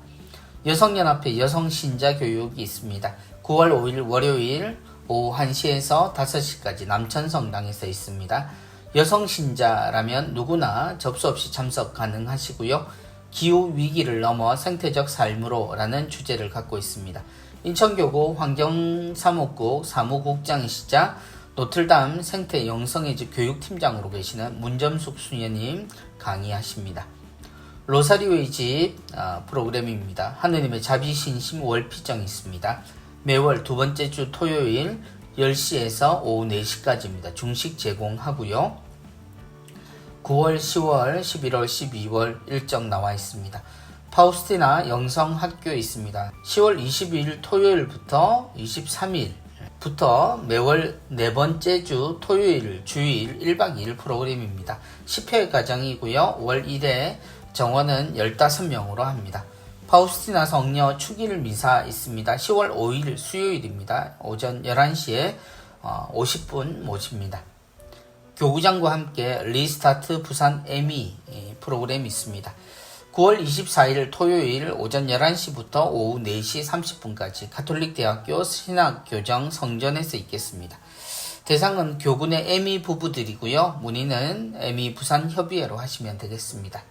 여성연합회 여성신자교육이 있습니다. 9월 5일 월요일 오후 1시에서 5시까지 남천성당에서 있습니다. 여성신자라면 누구나 접수 없이 참석 가능하시고요. 기후위기를 넘어 생태적 삶으로 라는 주제를 갖고 있습니다. 인천교구 환경사무국 사무국장이시자 노틀담 생태 영성의 집 교육팀장으로 계시는 문점숙 수녀님 강의하십니다. 로사리오의 집 프로그램입니다. 하느님의 자비신심 월피정이 있습니다. 매월 두 번째 주 토요일 10시에서 오후 4시까지입니다. 중식 제공하고요. 9월, 10월, 11월, 12월 일정 나와 있습니다. 파우스티나 영성학교에 있습니다. 10월 22일 토요일부터 23일부터 매월 네 번째 주 토요일 주일 1박 2일 프로그램입니다. 10회 과정이고요. 월 1회 정원은 15명으로 합니다. 파우스티나 성녀 축일 미사 있습니다. 10월 5일 수요일입니다. 오전 11시에 50분 모십니다. 교구장과 함께 리스타트 부산 에미 프로그램이 있습니다. 9월 24일 토요일 오전 11시부터 오후 4시 30분까지 가톨릭대학교 신학교정 성전에서 있겠습니다. 대상은 교군의 에미 부부들이고요. 문의는 에미 부산협의회로 하시면 되겠습니다.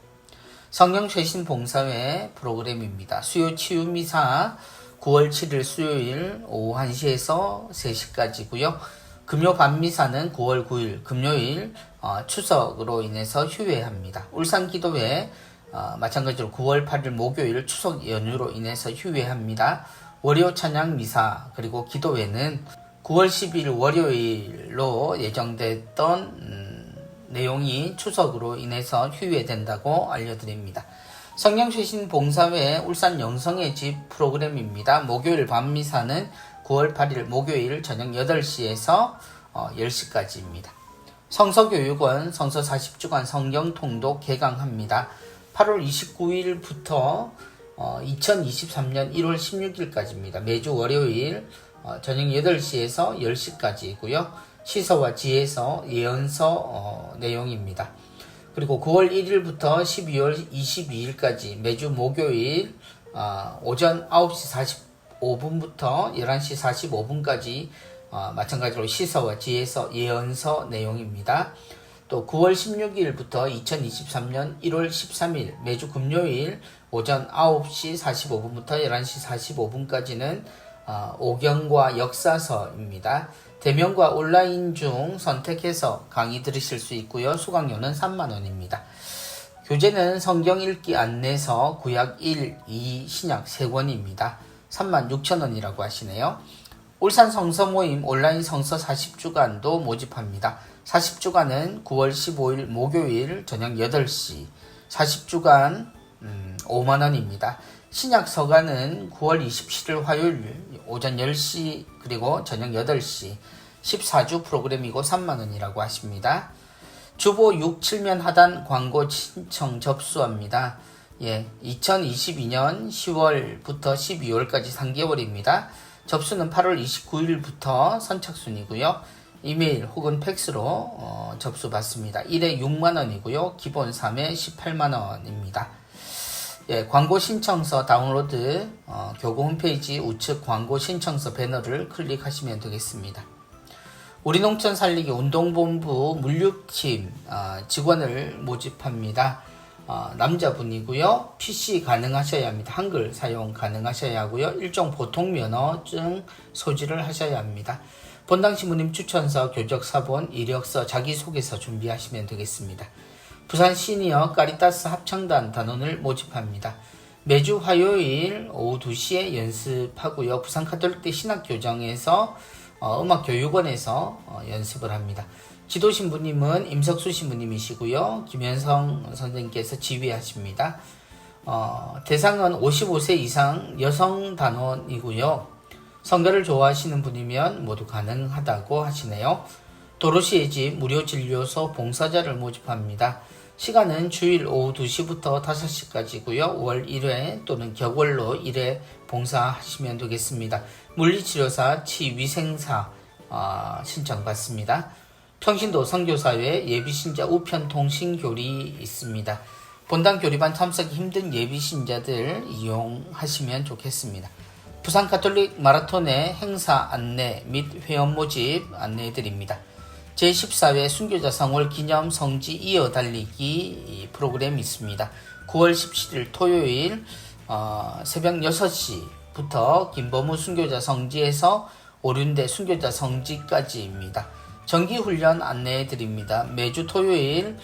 성령쇄신 봉사회 프로그램입니다. 수요 치유미사 9월 7일 수요일 오후 1시에서 3시까지고요. 금요 밤미사는 9월 9일 금요일 추석으로 인해서 휴회합니다. 울산기도회 마찬가지로 9월 8일 목요일 추석 연휴로 인해서 휴회합니다. 월요 찬양미사 그리고 기도회는 9월 10일 월요일로 예정됐던 내용이 추석으로 인해서 휴회된다고 알려드립니다. 성령쇄신 봉사회 울산 영성의 집 프로그램입니다. 목요일 밤미사는 9월 8일 목요일 저녁 8시에서 10시까지입니다. 성서교육원 성서 40주간 성경통독 개강합니다. 8월 29일부터 2023년 1월 16일까지입니다. 매주 월요일 저녁 8시에서 10시까지이고요. 시서와 지혜서, 예언서 내용입니다. 그리고 9월 1일부터 12월 22일까지 매주 목요일 오전 9시 45분부터 11시 45분까지 마찬가지로 시서와 지혜서, 예언서 내용입니다. 또 9월 16일부터 2023년 1월 13일 매주 금요일 오전 9시 45분부터 11시 45분까지는 오경과 역사서입니다. 대면과 온라인 중 선택해서 강의 들으실 수 있고요. 수강료는 3만원입니다. 교재는 성경 읽기 안내서 구약 1, 2, 신약 3권입니다. 36,000원이라고 하시네요. 울산 성서 모임 온라인 성서 40주간도 모집합니다. 40주간은 9월 15일 목요일 저녁 8시, 40주간 5만원입니다. 신약 서가는 9월 27일 화요일 오전 10시 그리고 저녁 8시 14주 프로그램이고 3만원이라고 하십니다. 주보 6, 7면 하단 광고 신청 접수합니다. 2022년 10월부터 12월까지 3개월입니다. 접수는 8월 29일부터 선착순이고요. 이메일 혹은 팩스로 접수 받습니다. 1회 6만원이고요. 기본 3회 18만원입니다. 광고 신청서 다운로드 교구 홈페이지 우측 광고 신청서 배너를 클릭하시면 되겠습니다. 우리 농촌 살리기 운동본부 물류팀 직원을 모집합니다. 남자분이고요. PC 가능하셔야 합니다. 한글 사용 가능하셔야 하고요. 일종 보통 면허증 소지를 하셔야 합니다. 본당 신부님 추천서, 교적사본, 이력서, 자기소개서 준비하시면 되겠습니다. 부산 시니어 까리타스 합창단 단원을 모집합니다. 매주 화요일 오후 2시에 연습하고요. 부산 카톨릭대 신학교정에서 음악교육원에서 연습을 합니다. 지도 신부님은 임석수 신부님이시고요. 김현성 선생님께서 지휘하십니다. 대상은 55세 이상 여성 단원이고요. 성가를 좋아하시는 분이면 모두 가능하다고 하시네요. 도로시의 집 무료진료소 봉사자를 모집합니다. 시간은 주일 오후 2시부터 5시까지고요. 월 1회 또는 격월로 1회 봉사하시면 되겠습니다. 물리치료사, 치위생사 신청받습니다. 평신도 선교사회 예비신자 우편통신교리 있습니다. 본당 교리반 참석이 힘든 예비신자들 이용하시면 좋겠습니다. 부산 카톨릭 마라톤의 행사 안내 및 회원 모집 안내해드립니다. 제14회 순교자 성월 기념 성지 이어 달리기 프로그램이 있습니다. 9월 17일 토요일 새벽 6시부터 김범우 순교자 성지에서 오륜대 순교자 성지까지입니다. 정기훈련 안내해드립니다. 매주 토요일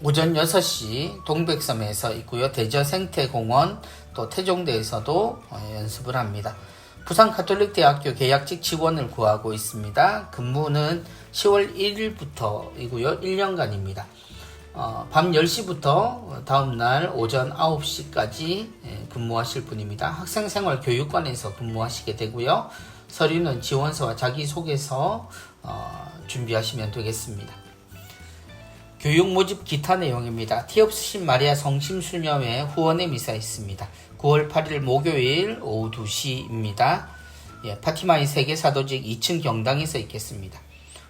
오전 6시 동백섬에서 있고요. 대저 생태공원 또 태종대에서도 연습을 합니다. 부산 카톨릭대학교 계약직 직원을 구하고 있습니다. 근무는 10월 1일부터이고요. 1년간입니다. 밤 10시부터 다음날 오전 9시까지 근무하실 분입니다. 학생생활 교육관에서 근무하시게 되고요. 서류는 지원서와 자기소개서 준비하시면 되겠습니다. 교육 모집 기타 내용입니다. 티 없으신 마리아 성심수녀회 후원의 미사 있습니다. 9월 8일 목요일 오후 2시입니다. 파티마이 세계사도직 2층 경당에서 있겠습니다.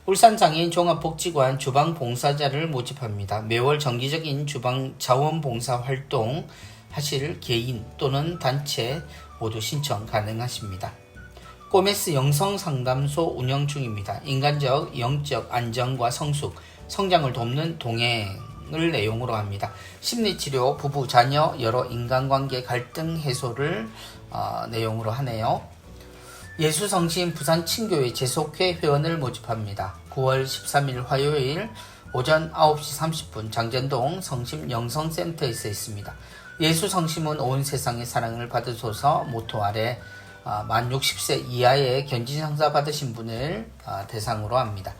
울산장애인 종합복지관 주방봉사자를 모집합니다. 매월 정기적인 주방 자원봉사 활동 하실 개인 또는 단체 모두 신청 가능하십니다. 꼬메스 영성상담소 운영 중입니다. 인간적, 영적 안정과 성숙, 성장을 돕는 동행을 내용으로 합니다. 심리치료, 부부, 자녀, 여러 인간관계 갈등 해소를 내용으로 하네요. 예수성심 부산 친교회 재속회 회원을 모집합니다. 9월 13일 화요일 오전 9시 30분 장전동 성심영성센터에서 있습니다. 예수성심은 온 세상의 사랑을 받으소서 모토 아래 만 60세 이하의 견진상사 받으신 분을 대상으로 합니다.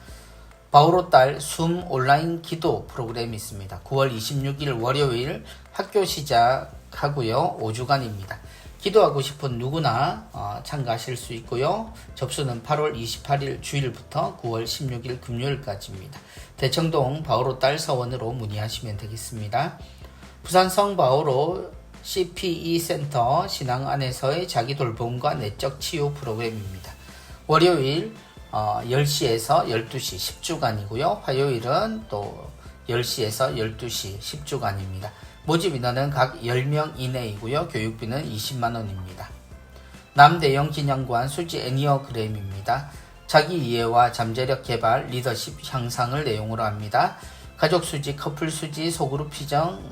바오로 딸 숨 온라인 기도 프로그램이 있습니다. 9월 26일 월요일 학교 시작하고요. 5주간입니다. 기도하고 싶은 누구나 참가하실 수 있고요. 접수는 8월 28일 주일부터 9월 16일 금요일까지입니다. 대청동 바오로 딸 서원으로 문의하시면 되겠습니다. 부산 성바오로 CPE 센터 신앙 안에서의 자기 돌봄과 내적 치유 프로그램입니다. 월요일 10시에서 12시 10주간이고요. 화요일은 또 10시에서 12시 10주간입니다. 모집 인원은 각 10명 이내이고요. 교육비는 20만원입니다. 남대영 기념관 수지 애니어그램입니다. 자기 이해와 잠재력 개발, 리더십 향상을 내용으로 합니다. 가족 수지, 커플 수지, 소그룹 피정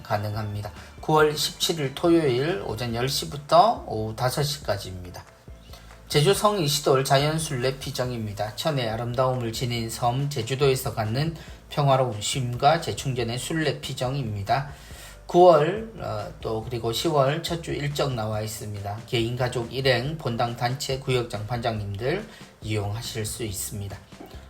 가능합니다. 9월 17일 토요일 오전 10시부터 오후 5시까지입니다. 제주 성이시돌 자연순례 피정입니다. 천의 아름다움을 지닌 섬 제주도에서 갖는 평화로운 쉼과 재충전의 순례 피정입니다. 9월 또 그리고 10월 첫 주 일정 나와 있습니다. 개인 가족 일행 본당 단체 구역장 반장님들 이용하실 수 있습니다.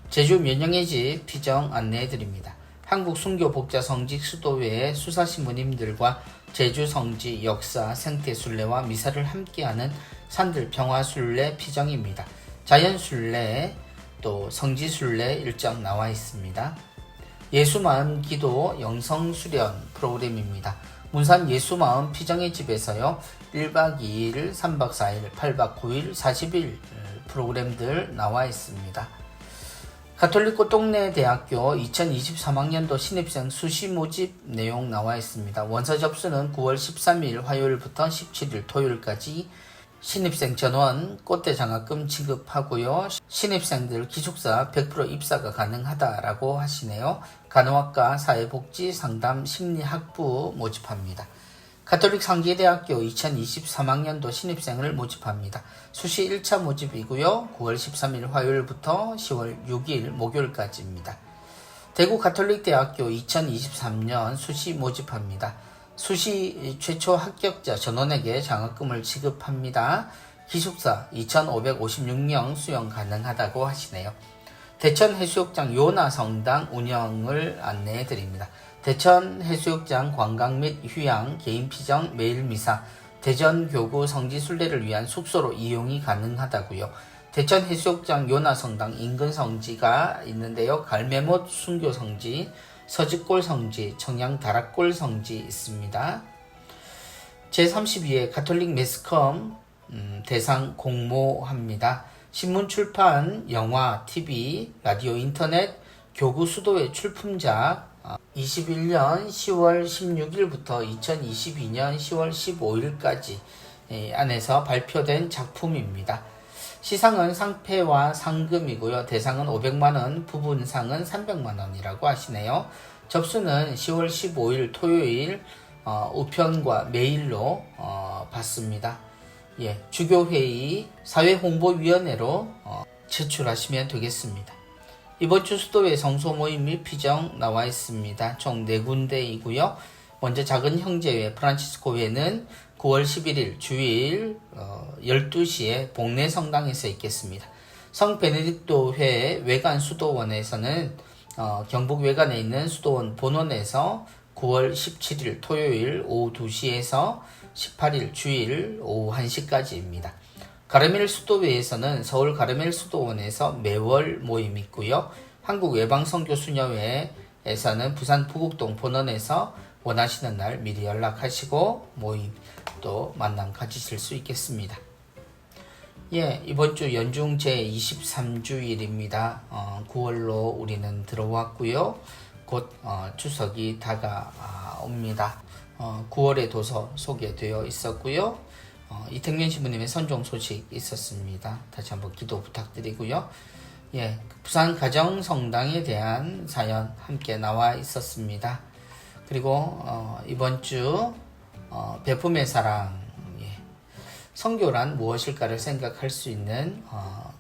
제주 면영의 집 피정 안내해 드립니다. 한국 순교 복자 성직 수도회의 수사신부님들과 제주 성지 역사 생태 순례와 미사를 함께하는 산들 평화 순례 피정입니다. 자연 순례 또 성지 순례 일정 나와 있습니다. 예수마음 기도 영성 수련 프로그램입니다. 문산 예수마음 피정의 집에서요 1박 2일, 3박 4일, 8박 9일, 40일 프로그램들 나와 있습니다. 가톨릭 꽃동네 대학교 2023학년도 신입생 수시 모집 내용 나와 있습니다. 원서 접수는 9월 13일 화요일부터 17일 토요일까지 신입생 전원 꽃대 장학금 지급하고요. 신입생들 기숙사 100% 입사가 가능하다라고 하시네요. 간호학과 사회복지 상담 심리학부 모집합니다. 가톨릭 상계대학교 2023학년도 신입생을 모집합니다. 수시 1차 모집이고요. 9월 13일 화요일부터 10월 6일 목요일까지입니다. 대구 가톨릭대학교 2023년 수시 모집합니다. 수시 최초 합격자 전원에게 장학금을 지급합니다. 기숙사 2,556명 수용 가능하다고 하시네요. 대천 해수욕장 요나 성당 운영을 안내해 드립니다. 대천 해수욕장 관광 및 휴양, 개인 피정, 매일 미사, 대전 교구 성지 순례를 위한 숙소로 이용이 가능하다고요. 대천 해수욕장 요나 성당 인근 성지가 있는데요. 갈매못 순교 성지, 서직골 성지, 청양 다락골 성지 있습니다. 제32회 가톨릭 매스컴 대상 공모합니다. 신문 출판, 영화, TV, 라디오, 인터넷, 교구 수도회 출품작 21년 10월 16일부터 2022년 10월 15일까지 안에서 발표된 작품입니다. 시상은 상패와 상금이고요. 대상은 500만원, 부분상은 300만원이라고 하시네요. 접수는 10월 15일 토요일 우편과 메일로 받습니다. 주교회의 사회홍보위원회로 제출하시면 되겠습니다. 이번 주 수도회 성소 모임 및 피정 나와 있습니다. 총 4군데이고요. 먼저 작은 형제회 프란치스코회는 9월 11일 주일 12시에 복내 성당에서 있겠습니다. 성 베네딕토회 외관 수도원에서는 경북 외관에 있는 수도원 본원에서 9월 17일 토요일 오후 2시에서 18일 주일 오후 1시까지입니다. 가르멜 수도회에서는 서울 가르멜 수도원에서 매월 모임이 있고요. 한국 외방선교수녀회에서는 부산 부곡동 본원에서 원하시는 날 미리 연락하시고 모임 또 만남 가지실 수 있겠습니다. 이번 주 연중 제23주일입니다. 9월로 우리는 들어왔고요. 곧 추석이 다가옵니다. 9월의 도서 소개되어 있었고요. 이택면 신부님의 선종 소식 있었습니다. 다시 한번 기도 부탁드리고요. 부산 가정성당에 대한 사연 함께 나와 있었습니다. 그리고 이번 주 베품의 사랑, 선교란 무엇일까를 생각할 수 있는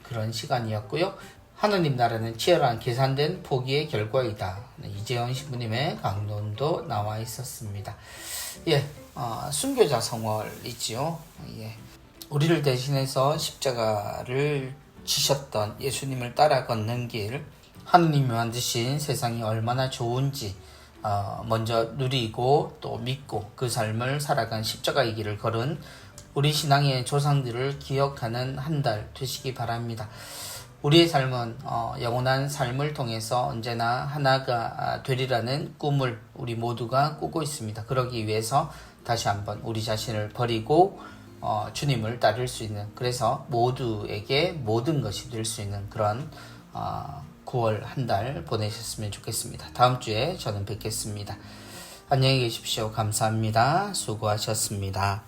그런 시간이었고요. 하느님 나라는 치열한 계산된 포기의 결과이다. 이재원 신부님의 강론도 나와 있었습니다. 순교자 성월이지요. 우리를 대신해서 십자가를 지셨던 예수님을 따라 걷는 길, 하느님이 만드신 세상이 얼마나 좋은지 먼저 누리고 또 믿고 그 삶을 살아간 십자가의 길을 걸은 우리 신앙의 조상들을 기억하는 한 달 되시기 바랍니다. 우리의 삶은 영원한 삶을 통해서 언제나 하나가 되리라는 꿈을 우리 모두가 꾸고 있습니다. 그러기 위해서 다시 한번 우리 자신을 버리고 주님을 따를 수 있는, 그래서 모두에게 모든 것이 될 수 있는 그런 9월 한 달 보내셨으면 좋겠습니다. 다음 주에 저는 뵙겠습니다. 안녕히 계십시오. 감사합니다. 수고하셨습니다.